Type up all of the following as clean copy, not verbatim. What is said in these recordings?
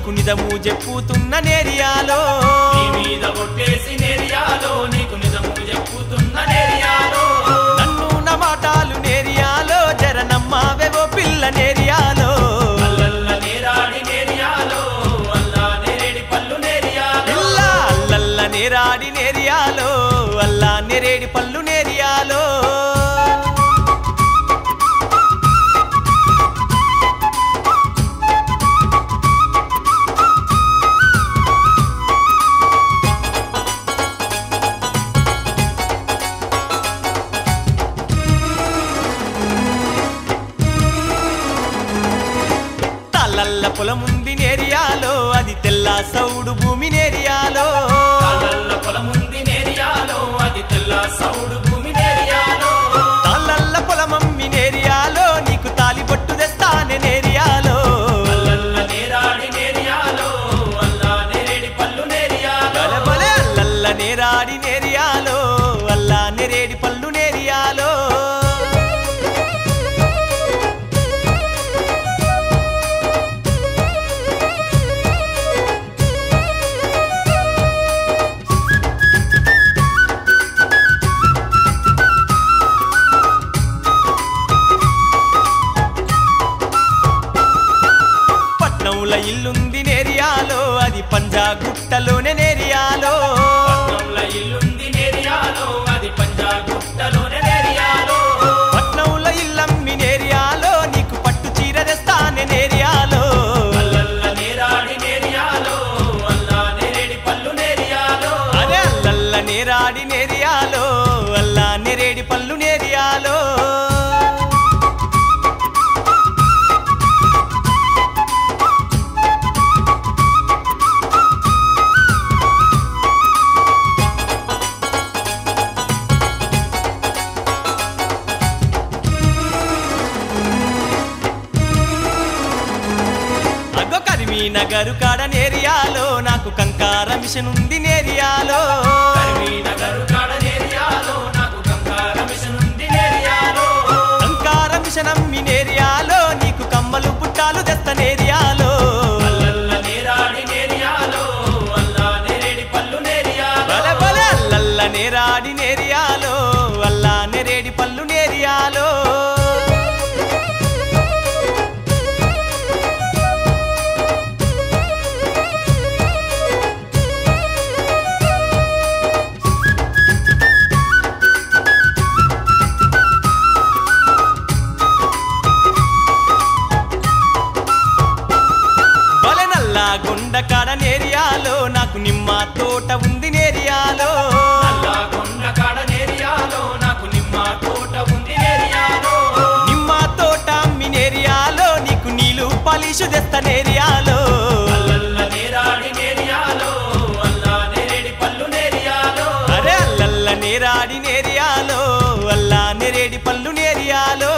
నీకు నిజము చెప్పుతున్న నేరియాలో నీ మీద ఒట్టేసి నేరియాలో నీకు నిజము చెప్పుతున్న నేరియాలో నన్ను నా మాటలు నేరియాలో జర నమ్మావేవో పిల్ల నేరియాలో అల్లల్ల నేరాడి నేరియాలో అల్లా నేరేడి పళ్ళు నేరియాలో పిల్ల అల్లల్ల నేరాడి నేరియాలో అల్లా నేరేడి పళ్ళు నేరియాలో తల్లల్ల పొలముంది నేరియాలో అది తెల్ల సౌడు భూమి నేరియాలో తల్లల్ల పొలముంది నేరియాలో అది తెల్ల సౌడు భూమి నేరియాలో తల్లల్ల పొలమమ్మి నేరియాలో నీకు తాలిబొట్టు తెస్తానే నేరియాలో అల్లల్ల నేరాడి నేరియాలో అల్లా నేరేడి పళ్ళు నేరియాలో బలబలే అల్లల్ల నేరాడి నేరియాలో అల్లా నేరేడి పళ్ళు నేరియాలో పట్నంల ఇల్లుంది నేరియాలో అది పంజాగుట్టలోనే నేరియాలో పట్నంలో ఇల్లుంది నేరియాలో అది పంజాగుట్టలోనే నేరియాలో పట్నంల ఇల్లమ్మి నేరియాలో నీకు పట్టు చీర తెస్తానే నేరియాలో అల్లల్ల నేరాడి నేరియాలో అల్లా నేరేడి పళ్ళు నేరియాలో అరే అల్లల్ల నేరాడి నేరియాలో అల్లా నేరేడి పళ్ళు నేరియాలో అగో కరీంనగర్ కాడ నేరియాలో నాకు కంకార మిషన్ ఉంది నేరియాలో కరీంనగర్ కాడ నేరియాలో నాకు కంకార మిషన్ ఉంది నేరియాలో కంకార మిషన్ అమ్మి నేరియాలో నీకు కమ్మలు పుట్టాలు తెస్త నేరియాలో అల్లల్ల నేరాడి నేరియాలో అల్లా నేరేడి పళ్ళు నేరియాలో బలే బలే అల్లల్ల నేరాడి నేరియాలో అల్లా నేరేడి పళ్ళు నేరియాలో బలె నల్లా గుండ కాడ నేరియాలో నాకు నిమ్మ తోట ఉంది నేరియాలో నల్లగొండ కాడ నేరియాలో నాకు నిమ్మ తోట ఉంది నేరియాలో నిమ్మ తోట అమ్మి నేరియాలో నీకు నీళ్ళు పాలిషు తెస్త నేరియాలో అల్లల్ల నేరాడి నేరియాలో అల్లా నేరేడి పళ్ళు నేరియాలో అరే అల్లల్ల నేరాడి నేరియాలో అల్లా నేరేడి పళ్ళు నేరియాలో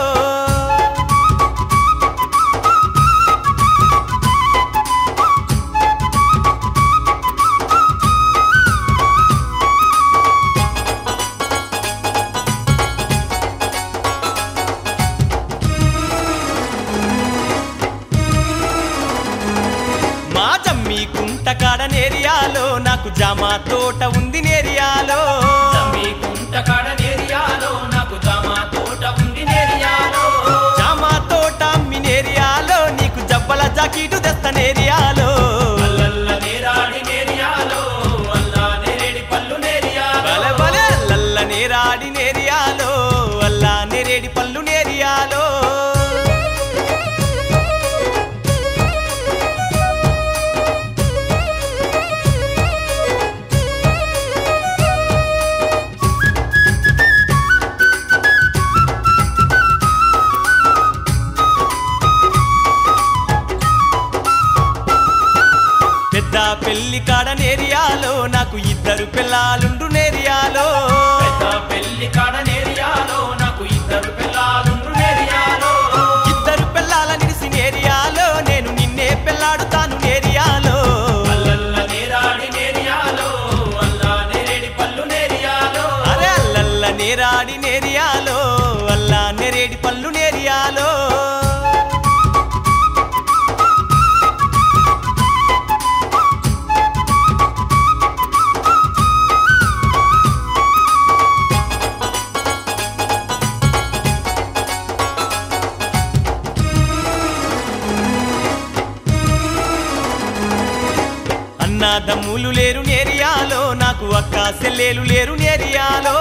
మా జమ్మి కుంట కాడ నేరియాలో నాకు జామ తోట ఉంది నేరియాలో జమ్మి కుంట కాడ నేరియాలో నాకు జామ తోట ఉంది నేరియాలో జామ తోట అమ్మి నేరియాలో నీకు జబ్బల జాకీటు తెస్త నేరియాలో అల్లల్ల నేరాడి నేరియాలో అల్లా నేరేడి పళ్ళు నేరియాలో బలే బలే అల్లల్ల నేరాడి నేరియాలో అల్లా నేరేడి పళ్ళు నేరియాలో పెద్ద పెళ్లి కాడ నేరియాలో నాకు ఇద్దరు పిల్లాలుండు నేరియాలో పెద్ద పెళ్లి కాడ నేరియాలో నాకు ఇద్దరు పిల్లలుండ్రు నేరియాలో ఇద్దరు పిల్లాల నిడిసి నేరియాలో నేను నిన్నే పెళ్లాడుతాను నేరియాలో అల్లల్ల నేరాడి నేరియాలో అల్లా నేరేడి పళ్ళు నేరియాలో అరే అల్లల్ల నేరాడి నేరియాలో అల్లా నేరేడి పళ్ళు నేరియాలో అన్నదమ్ములు లేరు నేరియాలో నాకు అక్క చెల్లెలు లేరు నేరియాలో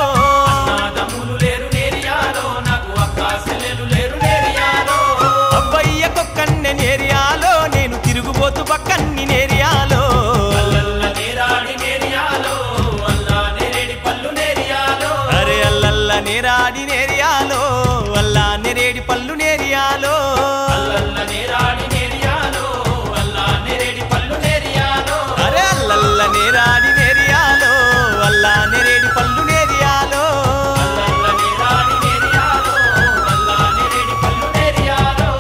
అన్నదమ్ములు లేరు నేరియాలో నాకు అక్క చెల్లెలు లేరు నేరియాలో అబ్బయ్య కొక్కన్నె నేరియాలో నేను తిరుగుబోతు పక్కన్ని నేరియాలో అల్లల్ల నేరాడి నేరియాలో అల్లా నేరేడి పల్లు నేరియాలో అరే అల్లల్ల నేరాడి నేరియాలో అల్లా నేరేడి పల్లు నేరియాలో అల్లల్ల నేరాడి నేరియాలో అల్లా నేరేడి పల్లు నేరియాలో అరే అల్లల్ల నేరాడి నేరియాలో అల్లా నేరేడి పల్లు నేరియాలో అల్లల్ల నేరాడి నేరియాలో అల్లా నేరేడి పల్లు నేరియాలో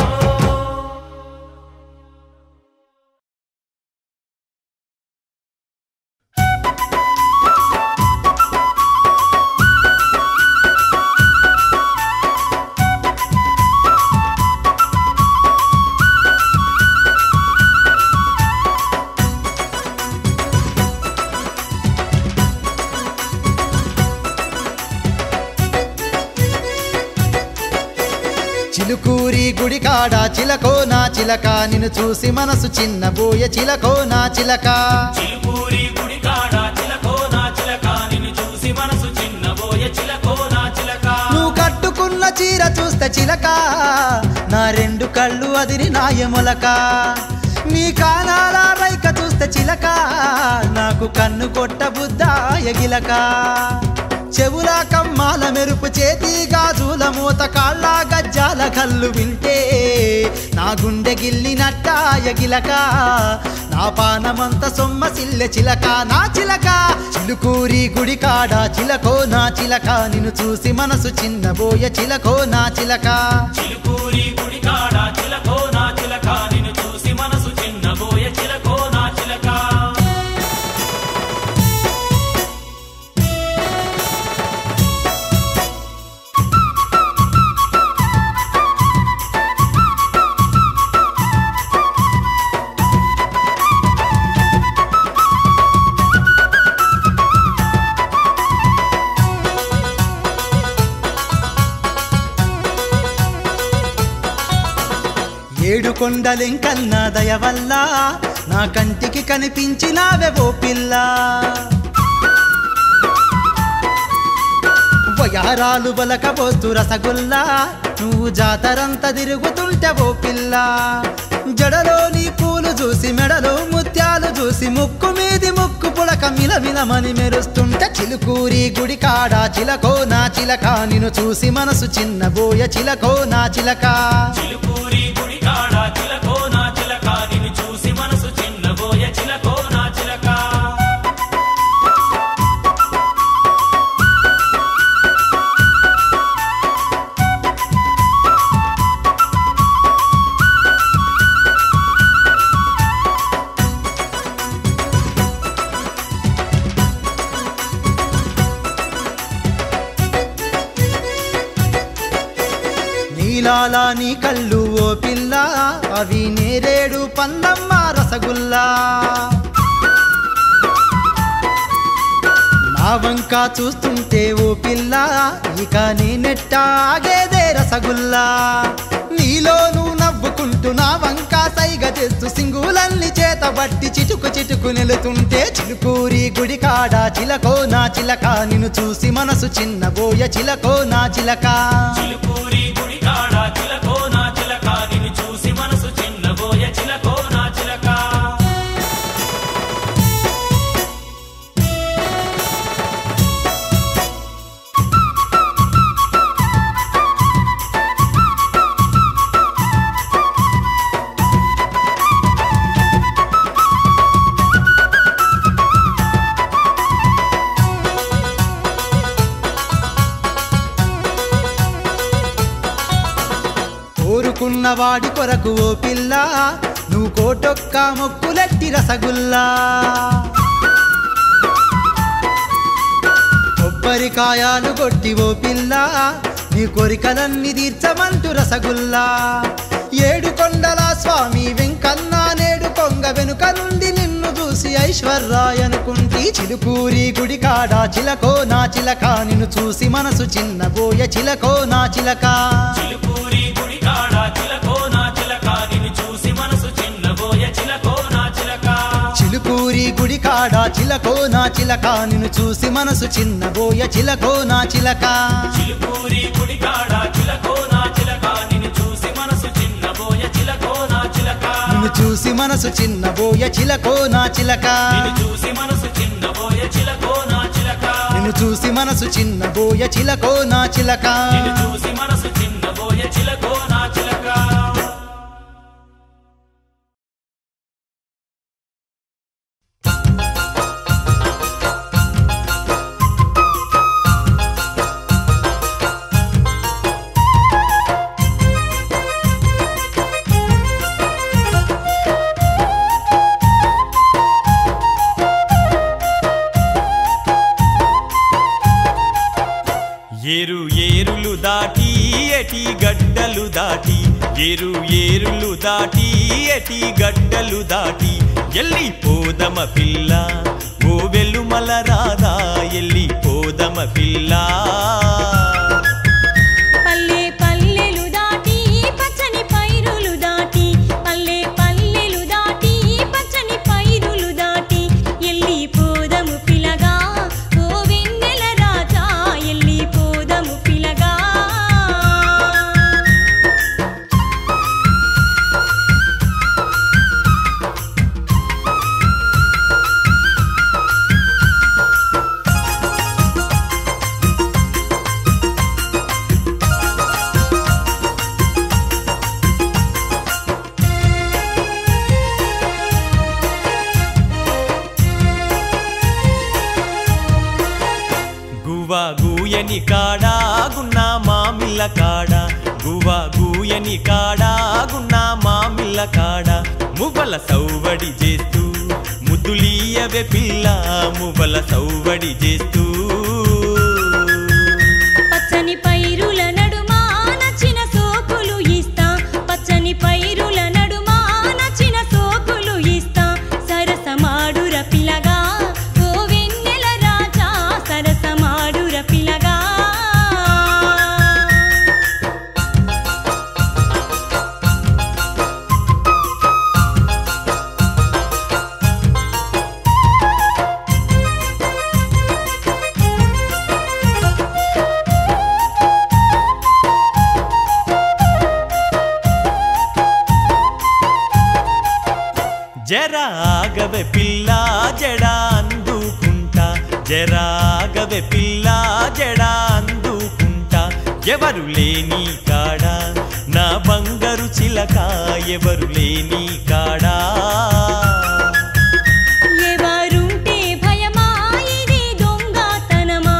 చిలుకూరి గుడికాడ చిలకో నా చిలక నిన్ను చూసి మనసు చిన్నబోయే చిలకో నా చిలక చిలుకూరి గుడికాడ చిలకో నా చిలక నిన్ను చూసి మనసు చిన్నబోయే చిలకో నా చిలక నువ్వు కట్టుకున్న చీర చూస్తే చిలక నా రెండు కళ్ళు అదిరి నాయములక నీ కానాల రైక చూస్తే చిలక నాకు కన్ను కొట్ట బుద్ధ ఎగిలక చెవుల కమ్మాల మెరుపు చేతి గాజుల మూత కాళ్ళ గజ్జాల కళ్ళు వింటే నా గుండె గిల్లినట్ట ఎగిలక నా పానమంత సొమ్మ సిల్లె చిలక నా చిలక చిలుకూరి గుడికాడ చిలకో నా చిలక నిన్ను చూసి మనసు చిన్నబోయే చిలకో నా చిలక చిలుకూరి గుడికాడ చిలకో నా చిలక నిన్ను చూసి మనసు చిన్నబోయే చిలకో నా చిలక ఏడు కొండలింకన్నా దయ వల్ల నా కంటికి కనిపించినావే ఓ పిల్ల వయారాలు బలకబోతు రసగుల్లా నువ్వు జాతరంతా తిరుగుతుంటే ఓ పిల్ల జడలోని పూలు చూసి మెడలో ముత్యాలు చూసి ముక్కు మీది ముక్కు పుడక మిలమిలమని మెరుస్తుంటే చిలుకూరి గుడికాడ చిలకో నా చిలక నిన్ను చూసి మనసు చిన్నబోయే చిలకో నా చిలక చిలుకూరి గుడికాడ చిలకో నా చిలక నిన్ను చూసి మనసు చిన్నబోయే చిలకో నా చిలక నీలాల నీ కళ్ళు ఓ పిల్ల అవి నేరేడు పందమ్మ రసగుల్లా నా వంక చూస్తుంటే ఓ పిల్ల ఇక నేనెట్టాగేదే రసగుల్లా నీలో నువ్వు నవ్వుకుంటూ నా వంక సైగ చేస్తూ సింగులల్ని చేత బట్టి చిటుకు చిటుకు నిలుతుంటే చిలుకూరి గుడికాడ చిలకో నా చిలక నిన్ను చూసి మనసు చిన్నబోయే చిలకో నా చిలక చిలుకూరి గుడికాడ చిలకో నా చిలక నిన్ను చూసి మనసు చిన్నబోయే చిలకో నా చిలక కోరుకున్నవాడి కొరకు ఓ పిల్ల నువ్వు కోటొక్క మొక్కులెట్టి రసగుల్లా కొబ్బరికాయలు కొట్టి ఓ పిల్ల నీ కోరికలన్నీ తీర్చమంటూ రసగుల్లా ఏడు కొండల స్వామి వెంకన్న నేడు కొంగ వెనుక నుండి నిన్ను చూసి ఐశ్వర్రాయ్ అనుకుంటి చిలుకూరి గుడికాడ చిలకో నా చిలక నిన్ను చూసి మనసు చిన్నబోయే చిలకో నా చిలక చిలుకూరి గుడికాడ చిలకో నా చిలక నిన్ను చూసి మనసు చిన్నబోయే చిలకో నా చిలక చిలుకూరి గుడి కాడ చిలకో నా చిలక నిన్ను చూసి మనసు చిన్నబోయ చిలకో నా చిలక చిలుకూరి గుడికాడ చిలకో నా చిలక నిన్ను చూసి మనసు చిన్నబోయ చిలకో నా చిలక నిన్ను చూసి మనసు చిన్నబోయ చిలకో నా చిలక నిన్ను చూసి మనసు చిన్నబోయ చిలకో నా చిలక నిన్ను చూసి మనసు చిన్నబోయ చిలకో నా చిలక నిన్ను చూసి మనసు చిన్నబోయ చిలకో నా చిలక ఏరు ఏరులు దాటి ఎటి గడ్డలు దాటి ఏరు ఏరులు దాటి ఎటి గడ్డలు దాటి ఎల్లి పోదమ పిల్ల ఓ వెల్లుమల రాదా ఎల్లి పోదమ పిల్ల పల్లె పల్లెలు దాటి పచ్చని పైరులు దాటి పల్లె పల్లెలు దాటి పచ్చని పైరులు దాటి ఎల్లి పోదము పిలగా ఓ వెన్నెల రాజా ఎల్లి పోదము పిలగా గువ్వా గూయని కాడా గున్నా మామిళ్ళ కాడా గువ్వా గూయని కాడా గున్నా మామిళ్ళ కాడా మువ్వల సౌవడి చేస్తూ ముద్దులీయవే పిల్ల మువ్వల సౌవడి చేస్తూ పచ్చని పైరుల నడుమా నచ్చిన సోకులు ఇస్తా పచ్చని పైరుల నడుమా నచ్చిన సోకులు ఇస్తా సరసమాడుర పిలగా ఓ వెన్నెల రాజా సరసమాడుర పిలగా జరాగవే పిల్ల జడా అందుకుంటా జరాగవే పిల్ల జడా అందుకుంటా ఎవరు లేని కాడా నా బంగారు చిలక ఎవరు లేని కాడా ఎవరుంటే భయమా ఇది దొంగతనమా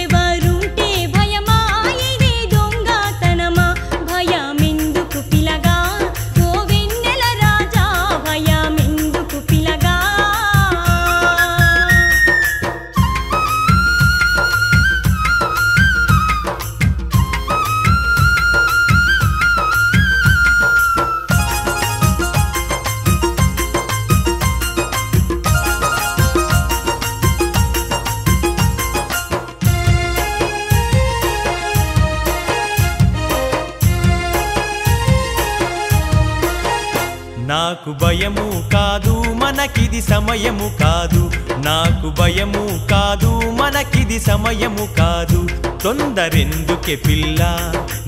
ఎవరుంటే భయమా ఇది దొంగతనమా భయమెందుకు పిలగా ఓ వెన్నెల రాజా భయమెందుకు పిలగా నాకు భయము కాదు మనకిది సమయము కాదు నాకు భయము కాదు మనకిది సమయము కాదు తొందరెందుకే పిల్ల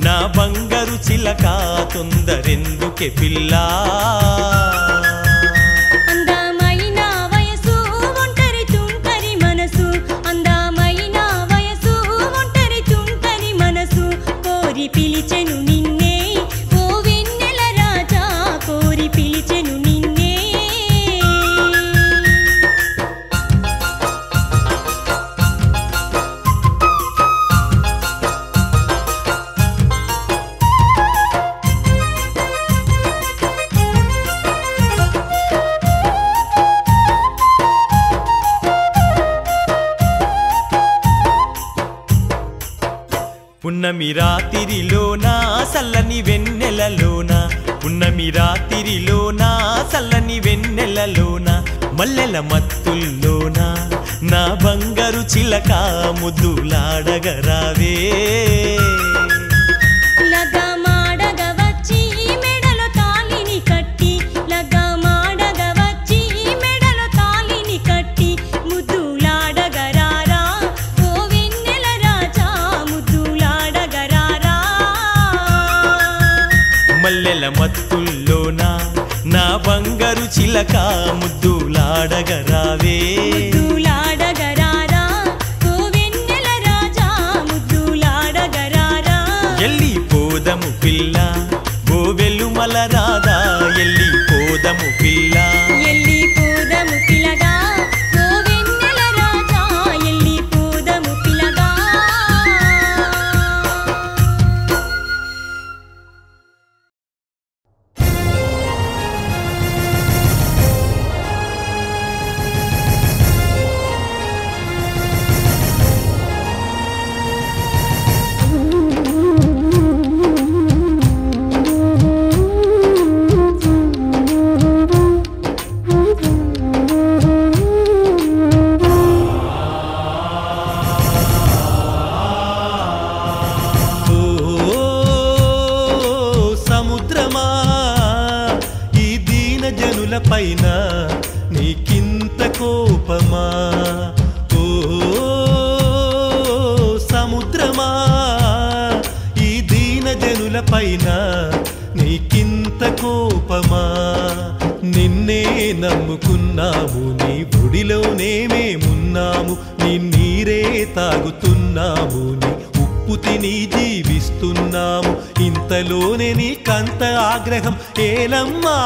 నా బంగారు చిలక తొందరెందుకే పిల్ల అందమైన వయసు ఒంటరి తుంటరి మనసు అందమైన వయసు ఒంటరి తుంటరి మనసు కోరి పిలిచెను నిన్నే ఓ వెన్నెల రాజా కోరి పిలిచెను నిన్నే పున్నమి రాత్రిలోన సల్లని వెన్నెలలోన పున్నమి రాత్రిలోన సల్లని వెన్నెలలోన మల్లెల మత్తుల్లోన నా బంగారు చిలక ముద్దులాడగరావే లగమాడగ వచ్చి మెడలో తాళిని కట్టి లగమాడగ వచ్చి మెడలో తాళిని మత్తుల్లోన నా బంగారు చిలక ముద్దులాడగరావే ముద్దులాడగరారా ఓ వెన్నెల రాజా ముద్దులాడగరారా ఎల్లి పోదము పిల్ల ఓ వెల్లుమల రాధా ఎల్లి పోదము పిల్ల ఎల్లి పోదము పిలగా ఓ వెన్నెల రాజా ఎల్లి పోదము పిలగా పైన నీకింత కోపమా ఓ సముద్రమా ఈ దీన జనుల పైన నీకింత కోపమా నిన్నే నమ్ముకున్నాము నీ ఒడిలోనే మేమున్నాము నీ నీరే తాగుతున్నాము నీ ఉప్పు తిని జీవిస్తున్నాము ఇంతలోనే నీకంత ఆగ్రహం ఏలమ్మా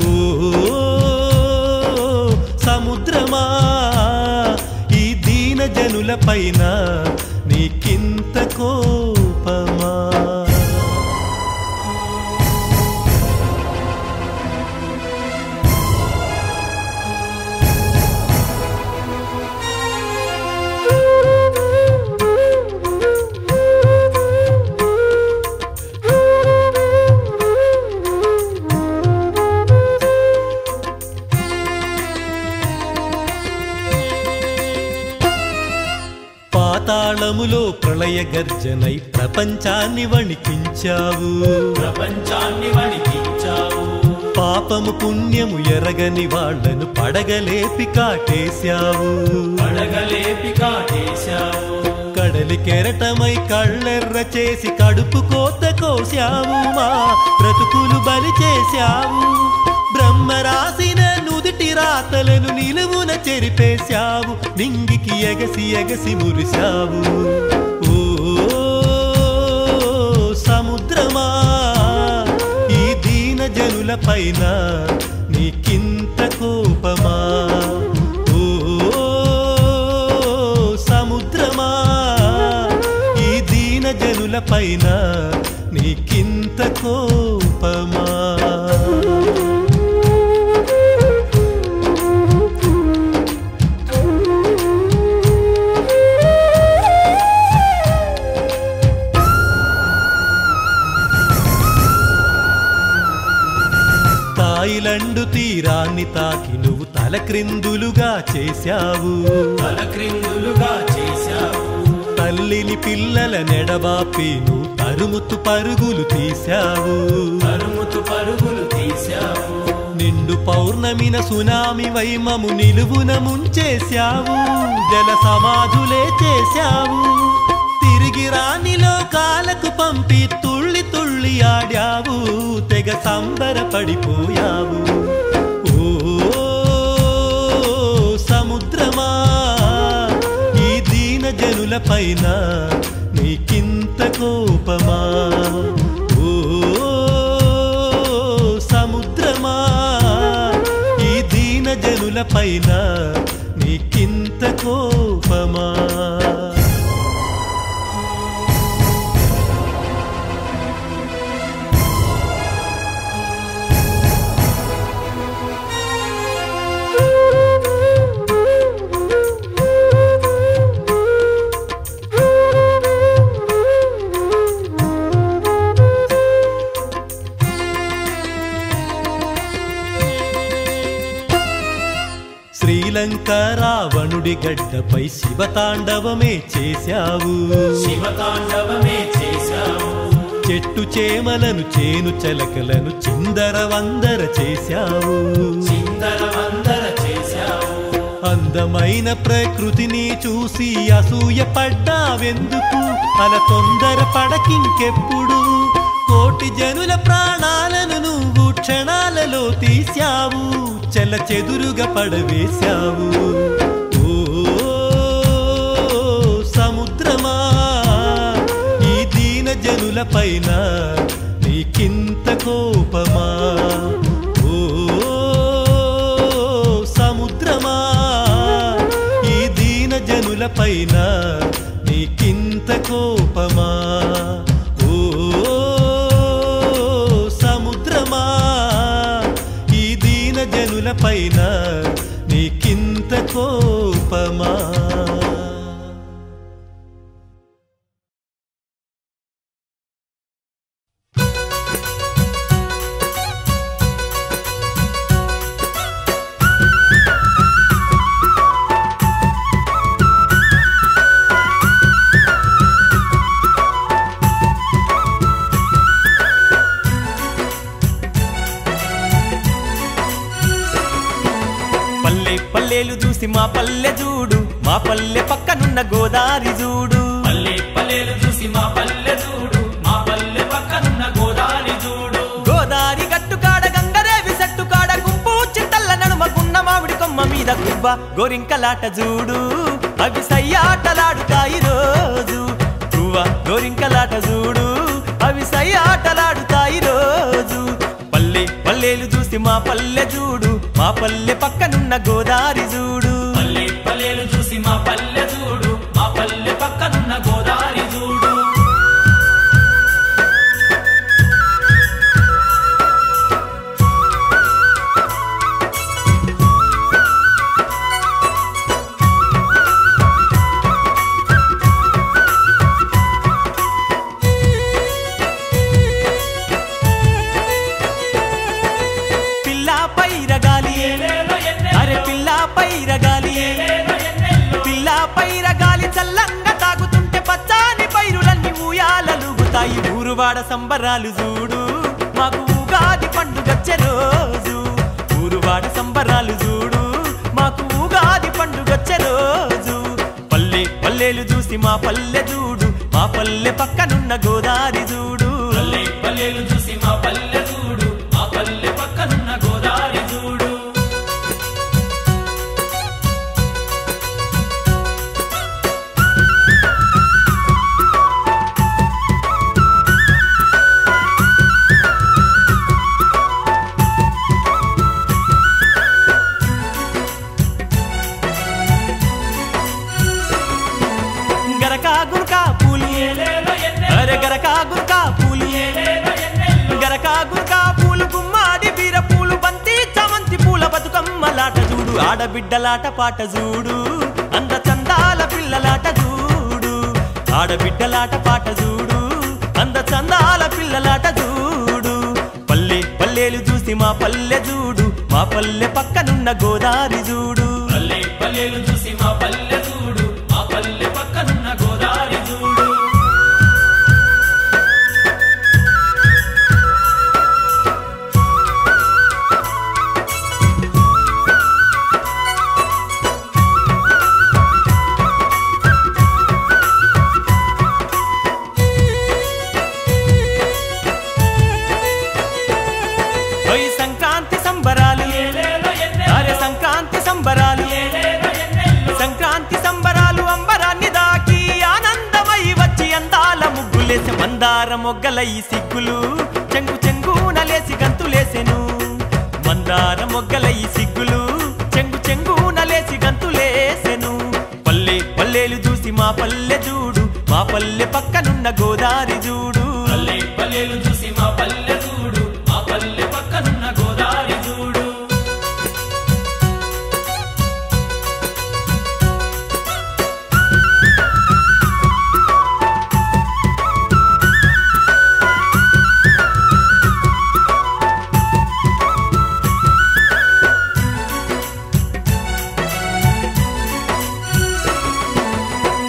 ఓ సముద్రమా ఈ దీన జనుల పైన నీకింత కోపమా పాతాళములో ప్రళయ గర్జనై ప్రపంచాన్ని వణికించావు పాపము పుణ్యము ఎరగని వాళ్లను పడగలేపి కాటేశావు కడలి కెరటమై కళ్ళెర్ర చేసి కడుపు కోత కోశావు మా బ్రతుకులు బలి చేశావు బ్రహ్మ రాసిన నుదిటి రాతలను నిలువున చెరిపేశావు నింగికి ఎగసి ఎగసి మురిశావు ఓ సముద్రమా ఈ దీన జనుల పైన నీకింత కోపమా ఓ సముద్రమా ఈ దీన జనుల పైన నీకింత కోపమా థాయిలండు తీరాన్ని తాకి నువ్వు తలక్రిందులుగా చేశావు తల్లిని పిల్లల నెడబాపి నువ్వు తరుముతు పరుగులు తీశావు నిండు పౌర్ణమిన సునామి వైమము నిలువున ముంచేశావు జల సమాధులే చేశావు తిరిగి రాని లోకాలకు పంపి తుళ్ళి తుళ్ళి ఆడావు తెగ సంబరపడిపోయావు ఓ సముద్రమా ఈ దీన జనుల పైన నీకింత కోపమా ఓ సముద్రమా ఈ దీన జనుల పైన నీకింత కోపమా శ్రీలంక రావణుడి గడ్డపై శివతాండవమే చేశావు చెట్టు చేమలను చేను చలకలను చిందరవందర చేశావు అందమైన ప్రకృతిని చూసి అసూయ పడ్డావెందుకు అల తొందర పడకింకెప్పుడు కోటి జనుల ప్రాణాలను నువ్వు క్షణాలలో తీశావు, చెల చెదురుగా పడవేశావు. ఓ సముద్రమా, ఈ దీన జనుల పైన నీకింత కోపమా? ఓ సముద్రమా, ఈ దీన జనుల పైన నీకింత కోపమా? ఓ సముద్రమా, ఈ దీన జనుల పైన నీకింత కోపమా? పల్లెలు చూసి మా పల్లె చూడు, మా పల్లె పక్కనున్న గోదారి చూడు. పల్లె పల్లెలు చూసి మా పల్లె చూడు, మా పల్లె పక్కనున్న గోదారి చూడు. గోదారి గట్టు కాడ గంగరేవి సెట్టు కాడ గుంపు చింతల్ల నడుమకున్న మామిడి కొమ్మ మీద గువ్వ గోరింకలాట చూడు. అవి సయ్యాటలాడుతాయి రోజు. గువ్వ గోరింకలాట చూడు, అవి సయ్యాటలాడుతాయి రోజు. పల్లెలు చూసి మా పల్లె చూడు, మా పల్లె పక్కనున్న గోదారి చూడు. పల్లె పల్లెలు చూసి మా పల్లె చూడు, మా పల్లె పక్కనున్న గోదారి చూడు. పైరగాలి చల్లంగా తాగుతుంటే పచ్చాని పైరులన్నీ ఊయాలలుగుతాయి. ఊరువాడ సంబరాలు చూడు, మాకు ఉగాది పండుగచ్చే రోజు. ఊరువాడ సంబరాలు చూడు, మాకు ఉగాది పండుగచ్చే రోజు. పల్లెలు చూసి మా పల్లె చూడు, మా పల్లె పక్కనున్న గోదారి చూడు. పల్లె పల్లెలు చూసి మా పల్లె చూడు, మా పల్లె పక్కనున్న గోదారి చూడు. గరకా గురకా పూలు, అరే గరకా గురకా పూలు, గరకా గురకా పూలు, గుమ్మాడి బీర పూలు, బంతి చామంతి పూల బతుకమ్మలాట చూడు. ఆడబిడ్డలాట పాట చూడు, అంద చందాల పిల్లలాట చూడు. ఆడబిడ్డలాట పాట చూడు, అంద చందాల పిల్లలాట చూడు. పల్లెలు చూసి మా పల్లె చూడు, మా పల్లె పక్కనున్న గోదారి చూడు. పల్లె పల్లెలు చూసి మా పల్లె చూడు, మా పల్లె పక్కనున్న గోదారి చూడు. సంక్రాంతి సంబరాలు, అరే సంక్రాంతి సంబరాలు, సంక్రాంతి సంబరాలు అంబరాన్ని దాకి ఆనందమై వచ్చి అందాల ముగ్గులేసి మందార మొగ్గల ఈ సిగ్గులు చెంగు చెంగునలేసి గంతులేసెను. మందార మొగ్గల ఈ సిగ్గులు చెంగు చెంగునలేసి గంతులేసెను. పల్లెలు చూసి మా పల్లె చూడు, మా పల్లె పక్కనున్న గోదారి చూడు. పల్లె పల్లెలు చూసి మా పల్లె చూడు, మా పల్లె పక్కనున్న గోదారి చూడు.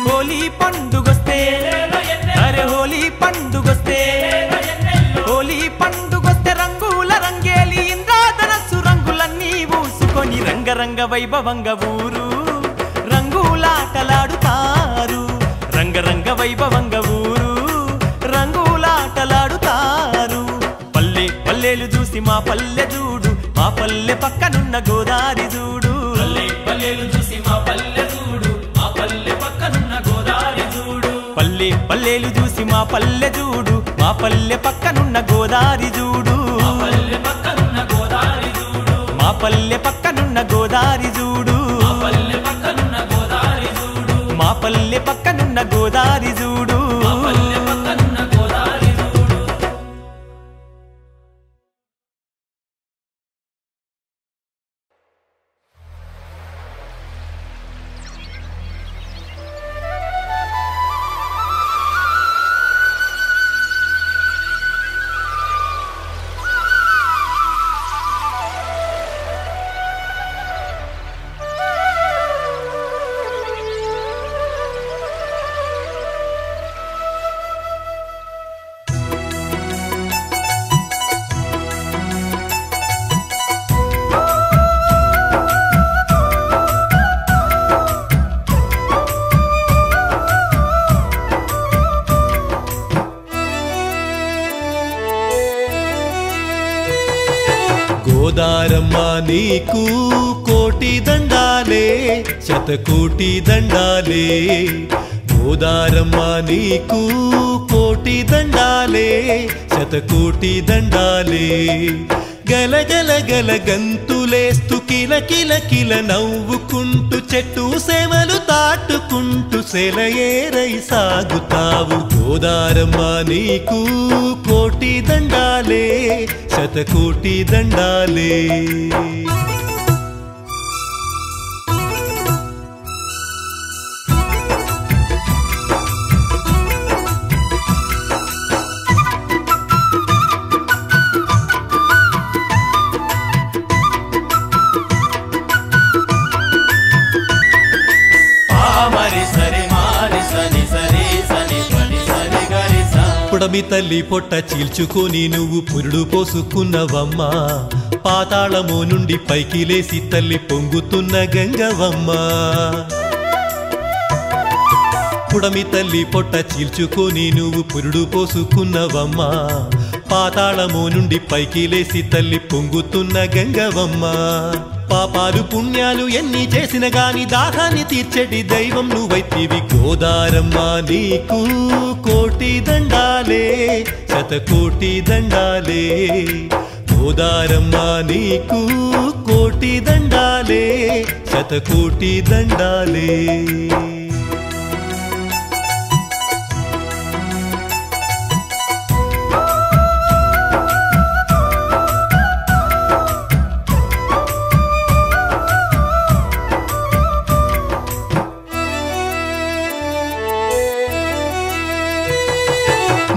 హోలీ పండుగొస్తే, అరే హోలీ పండుగొస్తే, హోలీ పండుగొస్తే రంగుల రంగేలి ఇంద్రధనస్సు రంగులన్నీ ఊసుకొని రంగరంగ వైభవంగా ఊరు రంగులాటలాడుతారు. రంగరంగ వైభవంగా ఊరు రంగులాటలాడుతారు. చూసి మా పల్లె చూడు మా పల్లె పక్కనున్న గోదారి చూడు పల్లె పల్లెలు చూసి మా పల్లె చూడు మా పల్లె పక్కనున్న గోదారి చూడు పల్లె పల్లెలు చూసి మా పల్లె చూడు మా పల్లె పక్కనున్న గోదారి చూడు మా పల్లె పక్కనున్న గోదారి చూడు మా పల్లె పక్కనున్న గోదారి చూడు మా పల్లె పక్కనున్న గోదారి చూడు మా పల్లె పక్కనున్న గోదారి చూడు మా పల్లె పక్కనున్న గోదారి చూడు గోదారమ్మ నీకు కోటి దండాలే శతకోటి దండాలే గోదారమ్మ నీకు కోటి దండాలే శతకోటి దండాలే గలగల గల గంతులేస్తూ కిల కిల కిల నవ్వుకుంటూ చెట్టు సేమలు తాటుకుంటూ సెలయేరై సాగుతావు గోదారమ్మ నీకు కోటి దండాలే శతకోటి దండాలే పుడమి తల్లి పొట్ట చీల్చుకొని నువ్వు పురుడు పోసుకున్నవమ్మా పాతాళము నుండి పైకి లేసి తల్లి పొంగుతున్న గంగవమ్మ పుడమి తల్లి పొట్ట చీల్చుకొని నువ్వు పురుడు పోసుకున్నవమ్మా పాతాళము నుండి పైకి లేసి తల్లి పొంగుతున్న గంగవమ్మ పాపాలు పుణ్యాలు ఎన్ని చేసిన గాని దాహాన్ని తీర్చెడి దైవం నువ్వైతివి గోదారమ్మ నీకు కోటి దండాలే శతకోటి దండాలే గోదారమ్మ నీకు కోటి దండాలే శతకోటి దండాలే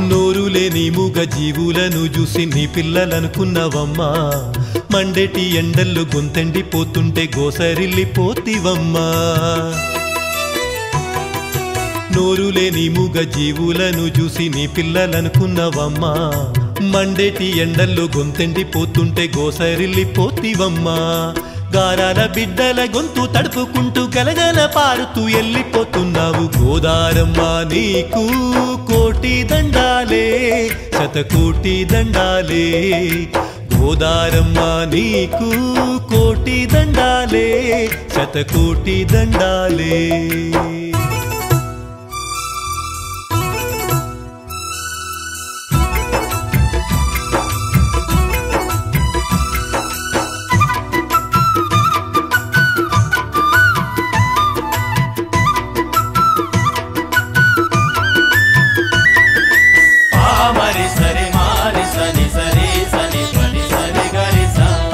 నోరులేని మూగ జీవులను చూసి నీ పిల్లలనుకున్నవమ్మా మండేటి ఎండల్లో గొంతెండిపోతుంటే గోసరిల్లిపోతివమ్మా నోరులేని మూగ జీవులను చూసి నీ పిల్లలనుకున్నవమ్మా మండేటి ఎండల్లో గొంతెండిపోతుంటే గోసరిల్లిపోతివమ్మా గారాల బిడ్డల గొంతు తడుపుకుంటూ గలగల పారుతూ వెళ్ళిపోతున్నావు గోదారమ్మ నీకు కోటి దండాలే శతకోటి దండాలే గోదారమ్మ నీకు కోటి దండాలే శతకోటి దండాలే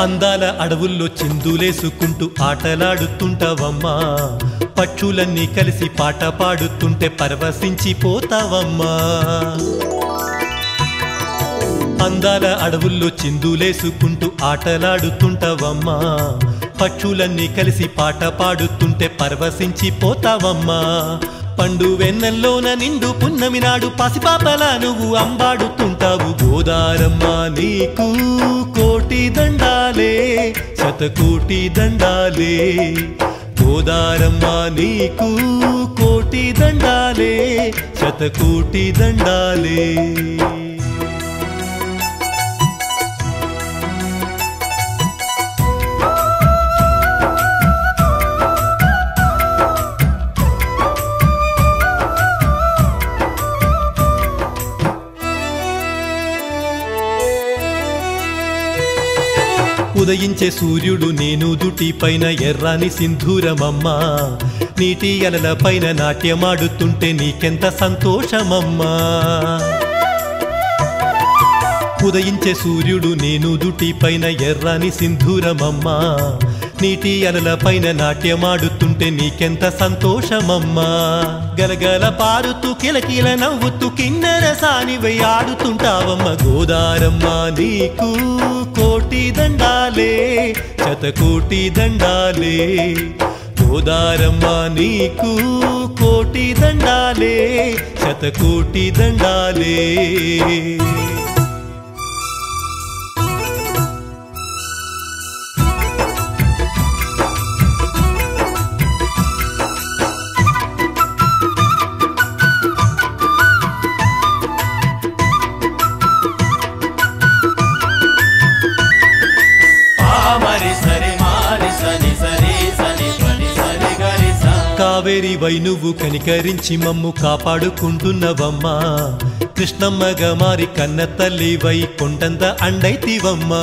అందాల అడవుల్లో చిందులేసుకుంటూ ఆటలాడుతుంటావమ్మా పక్షులన్నీ కలిసి పాట పాడుతుంటే పరవశించిపోతావమ్మా అందాల అడవుల్లో చిందులేసుకుంటూ ఆటలాడుతుంటావమ్మా పక్షులన్నీ కలిసి పాట పాడుతుంటే పరవశించిపోతావమ్మా పండు వెన్నెల్లోన నిండు పున్నమి నాడు పసిపాపలా నువ్వు అంబాడుతుంటావు గోదారమ్మ నీకు కోటి దండాలే శతకోటి దండాలే గోదారమ్మ నీకు కోటి దండాలే శతకోటి దండాలే ఉదయించే సూర్యుడు నేను దుటి పైన ఎర్రాని సింధూరమమ్మా నీటి అలల పైన నాట్యమాడుతుంటే నీకెంత సంతోషమమ్మా ఉదయించే సూర్యుడు నేను దుటి పైన ఎర్రాని సింధూరమమ్మా నీటి అలల పైన నాట్యమాడుతుంటే నీకెంత సంతోషమమ్మా గలగల పారుతూ కిలకిల నవ్వుతూ కిన్నెర సానివై ఆడుతుంటావమ్మ గోదారమ్మ నీకు కోటి దండాలే శతకోటి దండాలే గోదారమ్మ నీకు కోటి దండాలే శతకోటి దండాలే కావేరి వై నువ్వు కనికరించి మమ్ము కాపాడుకుంటున్నవమ్మా కృష్ణమ్మగా మారి కన్న తల్లి వై కొండంత అండైతివమ్మా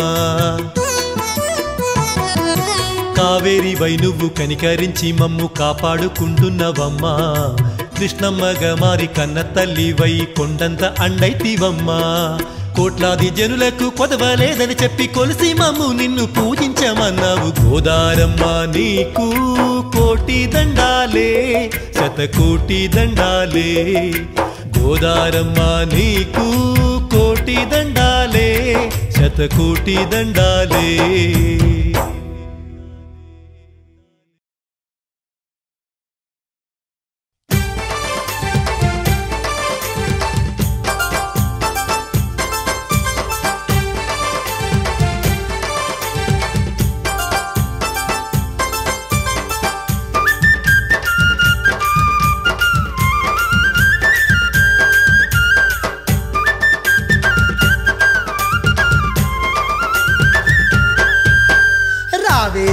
కావేరి వై నువ్వు కనికరించి మమ్ము కాపాడుకుంటున్నవమ్మా కృష్ణమ్మగా మారి కన్న తల్లి వై కొండంత అండైతివమ్మా కోట్లాది జనులకు కొదవలేదని చెప్పి కొలిసి మమ్ము నిన్ను పూజించమన్నావు గోదారమ్మ నీకు కోటి దండాలే శతకోటి దండాలే గోదారమ్మ నీకు కోటి దండాలే శతకోటి దండాలే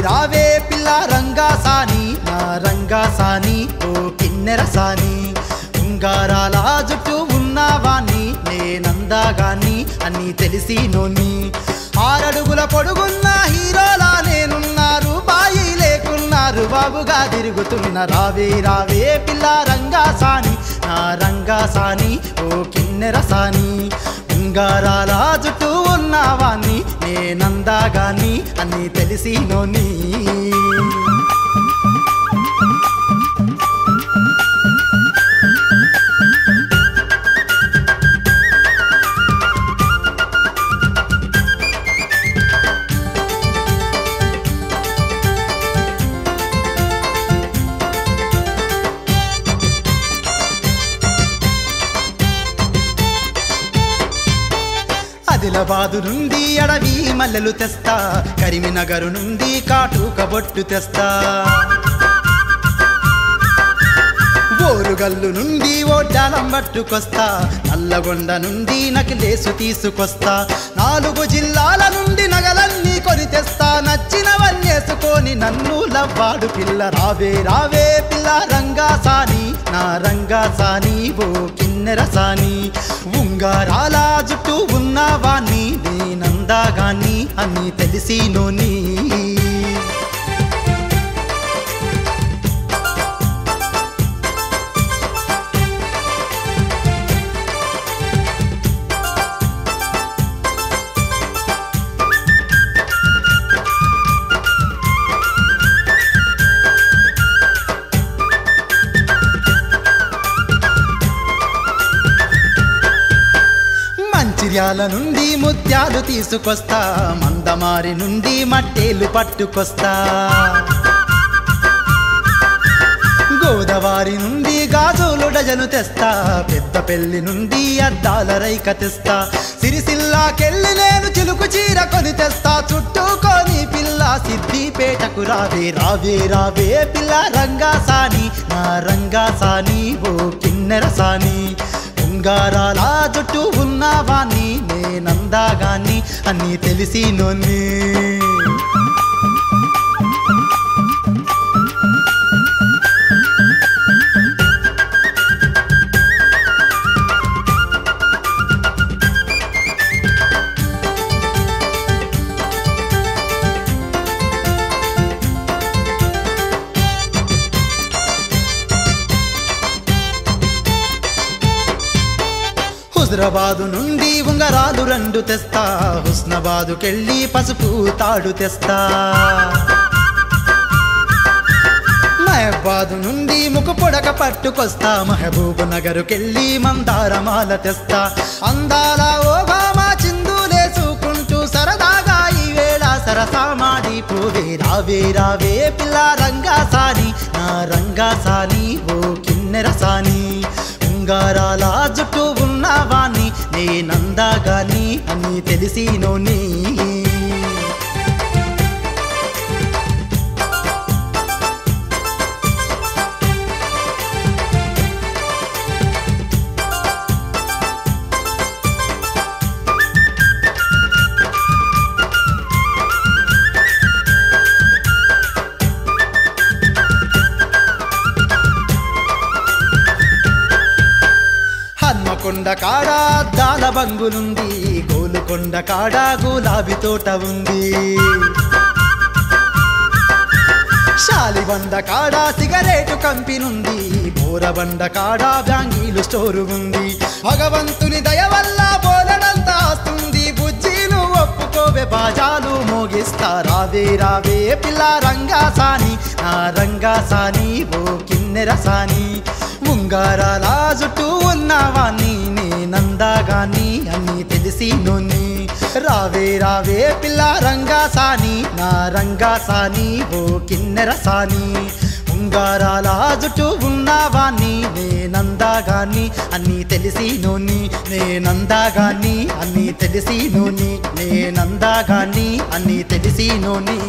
రావే పిల్ల రంగాసాని నా రంగాసాని ఓ కిన్నెర సాని ఉంగారాల జుట్టు ఉన్నవాణ్ణి నేనందాగాని అని తెలిసి నోని 6 అడుగుల పొడుగున్న హీరోలా నేనున్నారు బాయి లేకున్నారు బాబుగా తిరుగుతున్న రావే పిల్ల రంగాసాని నా రంగాసాని ఓ కిన్నెర సాని ఉంగారాల జుట్టు ఉన్నవాణ్ణి నేనందాగాని అని తెలిసి నోని ఆదిలాబాదు నుండి అడవి మల్లెలు తెస్తా కరీంనగర్ నుండి కాటుక బొట్టు తెస్తా ఓరుగల్లు నుండి ఓడ్డాలం పట్టుకొస్తా నల్లగొండ నుండి నకిలేసు తీసుకొస్తా 4 జిల్లాల నుండి నగలన్నీ కొని తెస్తా నచ్చినవన్నేసుకొని నన్ను లవ్వాడు పిల్ల రావే పిల్ల రంగాసాని నా రంగాసాని ఓ కిన్నెర సాని ఉంగారాల జుట్టు ఉన్నవాణ్ణి నేనందాగాని అని తెలిసి నోని మంచిర్యాల నుండి ముత్యాలు తీసుకొస్తా మందమారి నుండి మట్టేలు పట్టుకొస్తా గోదావరి నుండి గాజులు డజను తెస్తా పెద్దపల్లి నుండి అద్దాల రైక తెస్తా సిరిసిల్లాకెళ్ళి నేను చిలుకు చీర కొని తెస్తా చుట్టుకొని పిల్ల సిద్దిపేటకు రావే పిల్ల రంగాసాని నా రంగాసాని ఓ కిన్నెర సాని ఉంగారాల జుట్టు ఉన్నవాణ్ణి నేనందాగాని అని తెలిసి నోని హుజరాబాదు నుండి ఉంగరాలు 2 తెస్తా, హుస్నాబాదుకెళ్ళి పసుపు తాడు తెస్తా. మహబాదు నుండి ముక్కు పొడక పట్టుకొస్తా, మహబూబ్ నగరుకెళ్ళి మందారమాల తెస్తా. అందాల ఓబామా చిందులేసుకుంటూ సరదాగా ఈ వేళ సరసామాడి పోవే. రావే రావే పిల్ల రంగాసాని, నా రంగాసాని ఓ కిన్నెరసాని. ఉంగారాల జుట్టు ఉన్నవాణ్ణి నేనందాగాని అని తెలిసినోని. హన్మకొండ కాడ అద్దాల బంగులుంది, గోలుకొండ కాడ గులాబీ తోట ఉంది. శాలిబండ కాడ సిగరేటు కంపెనుంది, బోరబండ కాడ బ్యాంగీలు స్టోరు ఉంది. భగవంతుని దయ వల్ల బోలెడంత ఆస్తుంది, బుజ్జీలు ఒప్పుకోవే బాజాలు మోగిస్తా. రావే రావే పిల్ల రంగాసాని, నా రంగాసాని ఓ కిన్నెరసాని. ఉంగారాల జుట్టు ఉన్నవాణ్ణి నేనందాగాని అని తెలిసినోని. రావే రావే పిల్ల రంగాసాని, నా రంగాసాని ఓ కిన్నెరసాని. ఉంగారాల జుట్టు ఉన్నవాణ్ణి నేనందాగాని అని తెలిసినోని. నేనందాగాని అని తెలిసినోని, నేనందాగాని అని తెలిసినోని.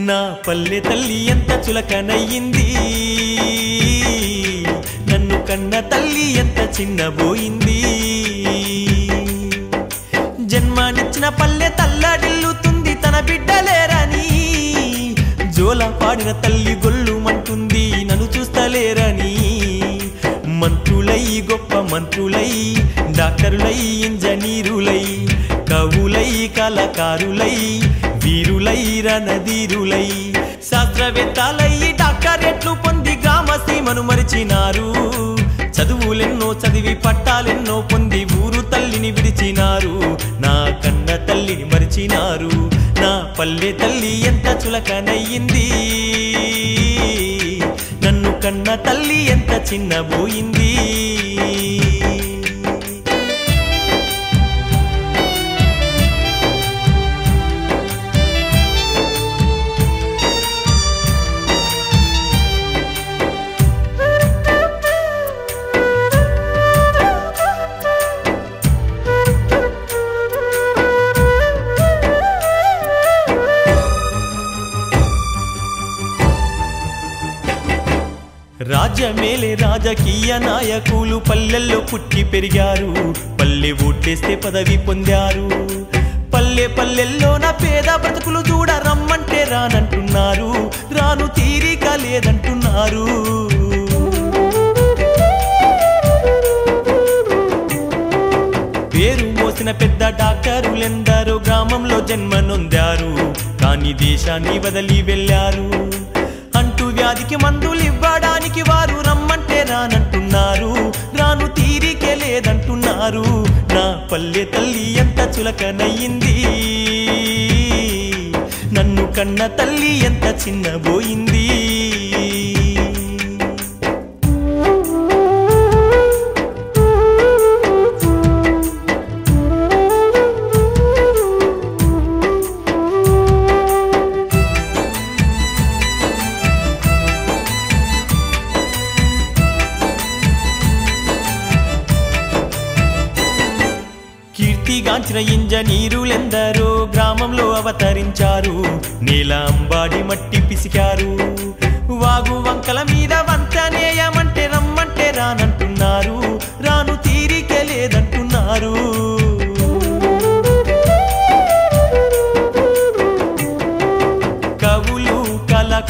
నా పల్లె తల్లి ఎంత చులకనయ్యింది, నన్ను కన్న తల్లి ఎంత చిన్నబోయింది. జన్మనిచ్చిన పల్లె తల్లడిల్లుతుంది తన బిడ్డలేరని, జోల పాడిన తల్లి గొల్లుమంటుంది నన్ను చూస్తలేరని. మంత్రులై గొప్ప మంత్రులై, డాక్టరులై ఇంజనీరులై, కవులై కళాకారులై, వీరులై రణధీరులై, శాస్త్రవేత్తలై డాక్టరేట్లు పొంది గ్రామ సీమను మరిచినారు. చదువులెన్నో చదివి పట్టాలెన్నో పొంది ఊరు తల్లిని విడిచినారు. నా కన్న తల్లిని మరిచినారు. నా పల్లె తల్లి ఎంత చులకనయ్యింది, నన్ను కన్న తల్లి ఎంత చిన్నబోయింది. రాజ్యమేలే రాజకీయ నాయకులు పల్లెల్లో పుట్టి పెరిగారు, పల్లె ఓట్లేస్తే పదవి పొందారు. పల్లె పల్లెల్లోన పేద బ్రతుకులు చూడ రమ్మంటే రానంటున్నారు, రాను తీరిక లేదంటున్నారు. పేరు మోసిన పెద్ద డాక్టరులెందరో గ్రామంలో జన్మనొందారు, కానీ దేశాన్ని వదిలి వెళ్ళారు. అంటూ వ్యాధికి మందులు ఇవ్వడానికి వారు రమ్మంటే రానంటున్నారు, రాను తీరికే లేదంటున్నారు. నా పల్లె తల్లి ఎంత చులకనయ్యింది, నన్ను కన్న తల్లి ఎంత చిన్నబోయింది. కీర్తిగాంచిన ఇంజనీరులెందరో గ్రామంలో అవతరించారు, నేల అంబాడి మట్టి పిసికారు. వాగు వంకల మీద వంతనేయమంటే రమ్మంటే రానంటున్నారు, రాను తీరిక లేదంటున్నారు.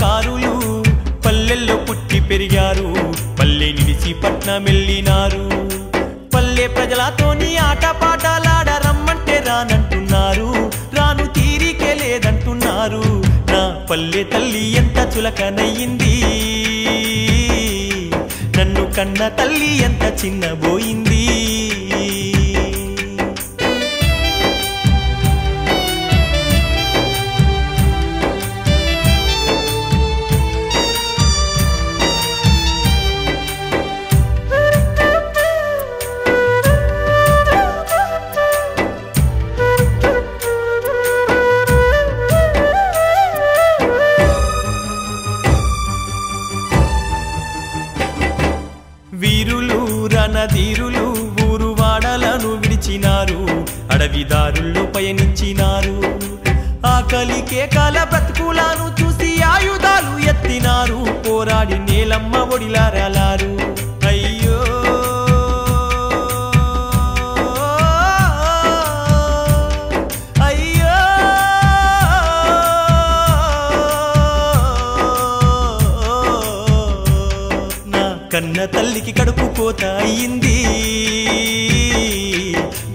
కళాకారులు పల్లెల్లో పుట్టి పెరిగారు, పల్లె నిలిచి పట్నం వెళ్ళినారు. పల్లె ప్రజలతోని ఆట పాటలాడ రమ్మంటే రానంటున్నారు, రాను తీరికే లేదంటున్నారు. నా పల్లె తల్లి ఎంత చులకనయ్యింది, నన్ను కన్న తల్లి ఎంత చిన్నబోయింది. వీరులు రణధీరులు ఊరు వాడలను విడిచినారు, అడవిదారుల్లో పయనించినారు. ఆకలి కేకల బ్రతుకులను చూసి ఆయుధాలు ఎత్తినారు, పోరాడి నేలమ్మ ఒడిలారాలారు. అయ్యో అయ్యో నా కన్న తల్లికి కడుపు కోత అయ్యింది,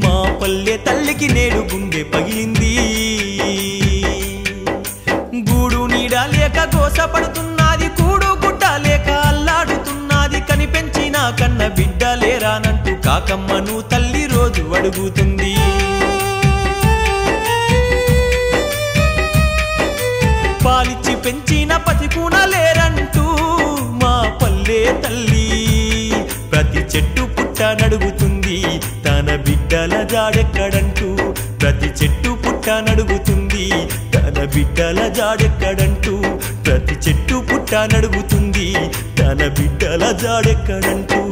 మా పల్లె తల్లికి నేడు గుండె పగిలింది. గూడు నీడ లేక గోసపడుతున్నది, కూడు గుడ్డ లేక అల్లాడుతున్నది. కనిపెంచిన కన్న బిడ్డ లేరానంటూ కాకమ్మను తల్లి రోజు అడుగుతుంది. పాలిచ్చి పెంచిన పతికూన లేరంటూ మా పల్లె తల్లి ప్రతి చెట్టు పుట్ట నడుగుతుంది, తన బిడ్డల జాడెక్కడంటూ. ప్రతి చెట్టు పుట్ట నడుగుతుంది, తన బిడ్డల జాడెక్కడంటూ. ప్రతి చెట్టు పుట్ట నడుగుతుంది, తన బిడ్డల జాడెక్కడంటూ.